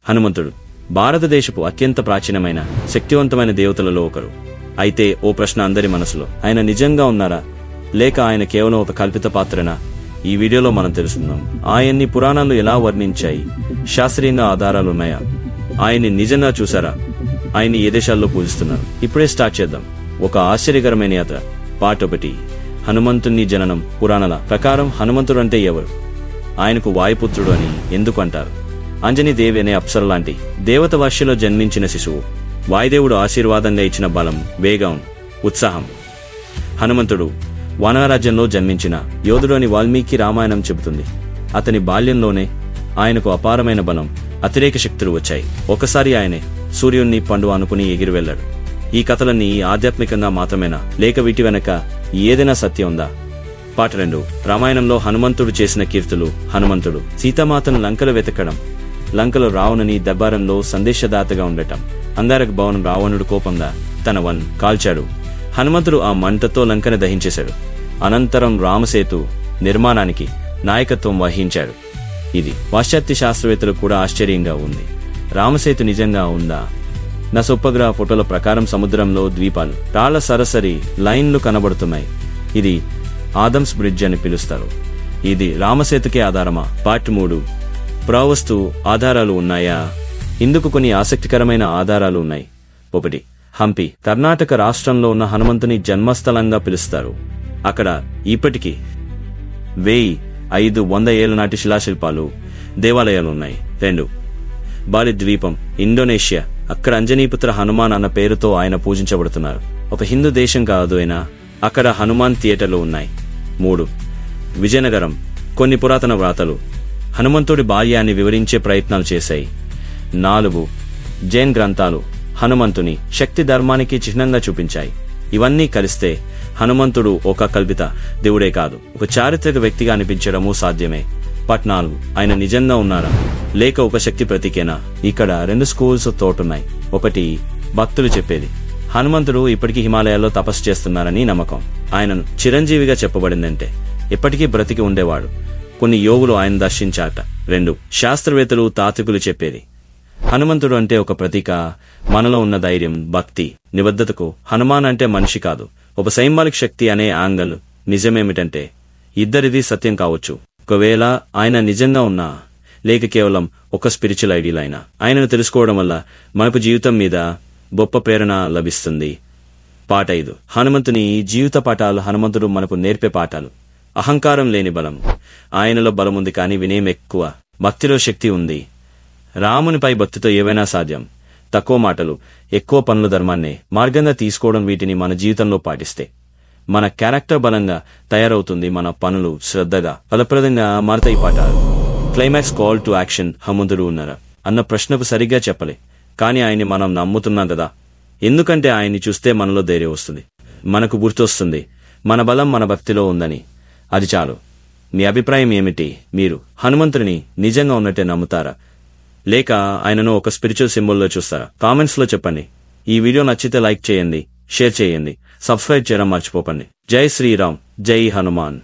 హనుమంతుడు భారతదేశపు అత్యంత ప్రాచీనమైన శక్తివంతమైన దేవతలలో ఒకరు. అయితే ఓ ప్రశ్న అందరి మనసులో, ఆయన నిజంగా ఉన్నారా లేక ఆయన కేవలం ఒక కల్పిత పాత్రనా? ఈ వీడియోలో మనం తెలుసుకుందాం. ఆయన్ని పురాణాలు ఎలా వర్ణించాయి, శాస్త్రీయంగా ఆధారాలున్నాయా, ఆయన్ని నిజంగా చూసారా, ఆయన్ని ఏ దేశాల్లో పూజిస్తున్నారు? ఇప్పుడే స్టార్ట్ చేద్దాం. ఒక ఆశ్చర్యకరమైన యాత్ర. పార్ట్ 1. హనుమంతుని జననం. పురాణాల ప్రకారం హనుమంతుడు అంటే ఎవరు? ఆయనకు వాయుపుత్రుడు అని ఎందుకు అంటారు? అంజనీదేవి అనే అప్సర లాంటి దేవత వర్షలో జన్మించిన శిశువు. వాయుదేవుడు ఆశీర్వాదంగా ఇచ్చిన బలం, వేగం, ఉత్సాహం. హనుమంతుడు వనరాజ్యంలో జన్మించిన యోధుడు అని వాల్మీకి రామాయణం చెబుతుంది. అతని బాల్యంలోనే ఆయనకు అపారమైన బలం, అతిరేక శక్తులు వచ్చాయి. ఒకసారి ఆయనే సూర్యుణ్ణి పండు అనుకుని ఎగిరి వెళ్లాడు. ఈ కథలన్నీ ఆధ్యాత్మికంగా మాత్రమేనా లేక వీటి వెనక ఏదైనా సత్యం ఉందా? పార్ట్ 2. రామాయణంలో హనుమంతుడు చేసిన కీర్తులు. హనుమంతుడు సీతామాతను లంకలో వెతకడం, లంకలో రావణుని దర్బారంలో సందేశదాతగా ఉండటం, అంగారక భవనం రావణుడు కోపంగా తన కాల్చాడు. హనుమంతుడు ఆ మంటతో లంకను దహించేశాడు. అనంతరం రామసేతు నిర్మాణానికి నాయకత్వం వహించాడు. ఇది పాశ్చాత్య శాస్త్రవేత్తలకు కూడా ఆశ్చర్యంగా ఉంది. రామసేతు నిజంగా ఉందా? నాసా ఉపగ్రహ ఫోటోల ప్రకారం సముద్రంలో ద్వీపాలు, రాళ్ల సరసరి లైన్లు కనబడుతున్నాయి. ఇది ఆదమ్స్ బ్రిడ్జ్ అని పిలుస్తారు. ఇది రామసేతుకే ఆధారమా? పార్ట్ 3. పురావస్తు ఆధారాలు ఉన్నాయా? ఇందుకు కొన్ని ఆసక్తికరమైన ఆధారాలు ఉన్నాయి. 1. హంపి కర్ణాటక రాష్ట్రంలో ఉన్న హనుమంతుని జన్మస్థలంగా పిలుస్తారు. అక్కడ ఇప్పటికీ 1500 ఏళ్ల నాటి శిలాశిల్పాలు, దేవాలయాలు ఉన్నాయి. 2. బాలి ద్వీపం, ఇండోనేషియా. అక్కడ అంజనీపుత్ర హనుమాన్ అన్న పేరుతో ఆయన పూజించబడుతున్నారు. ఒక హిందూ దేశం కాదు అయినా అక్కడ హనుమాన్ థియేటర్లు ఉన్నాయి. 3. విజయనగరం. కొన్ని పురాతన వ్రాతలు హనుమంతుడి బాల్యాన్ని వివరించే ప్రయత్నాలు చేశాయి. 4. జైన్ గ్రంథాలు హనుమంతుని శక్తి ధర్మానికి చిహ్నంగా చూపించాయి. ఇవన్నీ కలిస్తే హనుమంతుడు ఒక కల్పిత దేవుడే కాదు, ఒక చారిత్రక వ్యక్తిగా అనిపించడము సాధ్యమే. పార్ట్ 4. ఆయన నిజంగా ఉన్నారా లేక ఒక శక్తి ప్రతీకేనా? ఇక్కడ 2 స్కూల్స్ తోటున్నాయి. 1. భక్తులు చెప్పేది, హనుమంతుడు ఇప్పటికీ హిమాలయాల్లో తపస్సు చేస్తున్నారని నమ్మకం. ఆయనను చిరంజీవిగా చెప్పబడిందంటే ఇప్పటికీ బ్రతికి ఉండేవాడు. కొన్ని యోగులు ఆయన దర్శించాట. 2. శాస్త్రవేత్తలు, తాత్వికులు చెప్పేది, హనుమంతుడు అంటే ఒక ప్రతీక, మనలో ఉన్న ధైర్యం, భక్తి, నిబద్ధతకు హనుమాన్ అంటే మనిషి కాదు, ఒక సైంబాలిక్ శక్తి అనే యాంగల్. నిజమేమిటంటే ఇద్దరిది సత్యం కావచ్చు. ఒకవేళ ఆయన నిజంగా ఉన్నా లేక కేవలం ఒక స్పిరిచువల్ ఐడియల్ అయినా, ఆయనను తెలుసుకోవడం వల్ల మనకు జీవితం మీద గొప్ప ప్రేరణ లభిస్తుంది. పార్ట్ 5. హనుమంతుని జీవిత పాఠాలు. హనుమంతుడు మనకు నేర్పే పాఠాలు. అహంకారం లేని బలం. ఆయనలో బలముంది కానీ వినయం ఎక్కువ, భక్తిలో శక్తి ఉంది. రామునిపై భక్తితో ఏవైనా సాధ్యం. తక్కువ మాటలు, ఎక్కువ పనుల ధర్మాన్నే మార్గంగా తీసుకోవడం. వీటిని మన జీవితంలో పాటిస్తే మన క్యారెక్టర్ బలంగా తయారవుతుంది. మన పనులు శ్రద్ధగా, ఫలప్రదంగా మారతాయి. పాఠాలు. Climax, call to action. హనుమంతుడు ఉన్నారా అన్న ప్రశ్నకు సరిగ్గా చెప్పలే, కానీ ఆయన్ని మనం నమ్ముతున్నాం కదా. ఎందుకంటే ఆయన్ని చూస్తే మనలో ధైర్యం వస్తుంది, మనకు గుర్తొస్తుంది మన బలం మన భక్తిలో ఉందని. అది చాలు. మీ అభిప్రాయం ఏమిటి? మీరు హనుమంతుడిని నిజంగా ఉన్నట్టే నమ్ముతారా లేక ఆయనను ఒక స్పిరిచువల్ సింబల్లో చూస్తారా? కామెంట్స్ లో చెప్పండి. ఈ వీడియో నచ్చితే లైక్ చేయండి, షేర్ చేయండి, సబ్స్క్రైబ్ చేయడం మర్చిపోకండి. జై శ్రీరామ్, జై హనుమాన్.